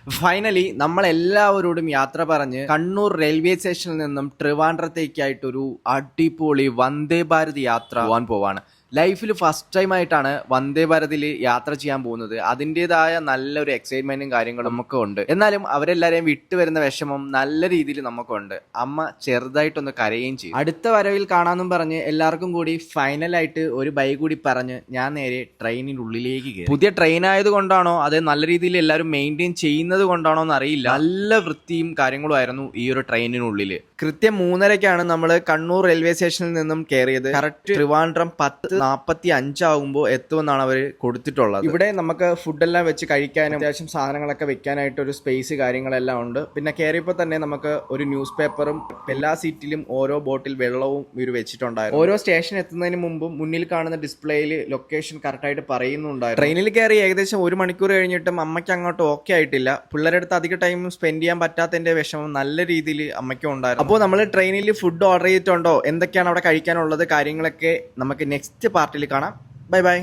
Finally നമ്മളെല്ലാവരോടും യാത്ര പറഞ്ഞ് Kannur railway സ്റ്റേഷനിൽ നിന്നും ട്രിവാൻഡ്രത്തേക്കായിട്ടൊരു അടിപൊളി വന്ദേ ഭാരത് യാത്ര പോകാൻ പോവാണ്. ലൈഫിൽ ഫസ്റ്റ് ടൈം ആയിട്ടാണ് വന്ദേ ഭാരതിൽ യാത്ര ചെയ്യാൻ പോകുന്നത്. അതിൻ്റെതായ നല്ലൊരു എക്സൈറ്റ്മെന്റും കാര്യങ്ങളും നമുക്ക് ഉണ്ട്. എന്നാലും അവരെല്ലാരെയും വിട്ടുവരുന്ന വിഷമം നല്ല രീതിയിൽ നമുക്കുണ്ട്. അമ്മ ചെറുതായിട്ടൊന്ന് കരയുകയും ചെയ്യും. അടുത്ത വരവിൽ കാണാമെന്നും പറഞ്ഞ് എല്ലാവർക്കും കൂടി ഫൈനലായിട്ട് ഒരു ബൈ കൂടി പറഞ്ഞ് ഞാൻ നേരെ ട്രെയിനിൻ്റെ ഉള്ളിലേക്ക് കയറി. പുതിയ ട്രെയിൻ ആയതുകൊണ്ടാണോ അത് നല്ല രീതിയിൽ എല്ലാവരും മെയിൻറ്റെയിൻ ചെയ്യുന്നത് കൊണ്ടാണോ എന്ന് അറിയില്ല. നല്ല വൃത്തിയും കാര്യങ്ങളും ആയിരുന്നു ഈ ഒരു ട്രെയിനിനുള്ളിൽ. കൃത്യം 3:30ക്കാണ് നമ്മൾ കണ്ണൂർ റെയിൽവേ സ്റ്റേഷനിൽ നിന്നും കയറിയത്. കറക്റ്റ് ട്രിവാൻഡ്രം 10:45 ആകുമ്പോൾ എത്തുമെന്നാണ് അവർ കൊടുത്തിട്ടുള്ളത്. ഇവിടെ നമുക്ക് ഫുഡെല്ലാം വെച്ച് കഴിക്കാനും അത്യാവശ്യം സാധനങ്ങളൊക്കെ വെക്കാനായിട്ട് ഒരു സ്പേസ് കാര്യങ്ങളെല്ലാം ഉണ്ട്. പിന്നെ കയറിയപ്പോൾ തന്നെ നമുക്ക് ഒരു ന്യൂസ് പേപ്പറും എല്ലാ സീറ്റിലും ഓരോ ബോട്ടിൽ വെള്ളവും ഇവർ വെച്ചിട്ടുണ്ടായിരുന്നു. ഓരോ സ്റ്റേഷൻ എത്തുന്നതിന് മുമ്പും മുന്നിൽ കാണുന്ന ഡിസ്പ്ലേയിൽ ലൊക്കേഷൻ കറക്റ്റായിട്ട് പറയുന്നുണ്ടായിരുന്നു. ട്രെയിനിൽ കയറി ഏകദേശം 1 മണിക്കൂർ കഴിഞ്ഞിട്ടും അമ്മയ്ക്ക് അങ്ങോട്ട് ഓക്കെ ആയിട്ടില്ല. പിള്ളേരുടെ അടുത്ത് അധിക ടൈം സ്പെൻഡ് ചെയ്യാൻ പറ്റാത്തതിന്റെ വിഷമം നല്ല രീതിയിൽ അമ്മയ്ക്കും ഉണ്ടായിരുന്നു. അപ്പോൾ നമ്മൾ ട്രെയിനിൽ ഫുഡ് ഓർഡർ ചെയ്തിട്ടുണ്ടോ, എന്തൊക്കെയാണ് അവിടെ കഴിക്കാനുള്ളത്, കാര്യങ്ങളൊക്കെ നമുക്ക് നെക്സ്റ്റ് പാർട്ടിൽ കാണാം. Bye bye.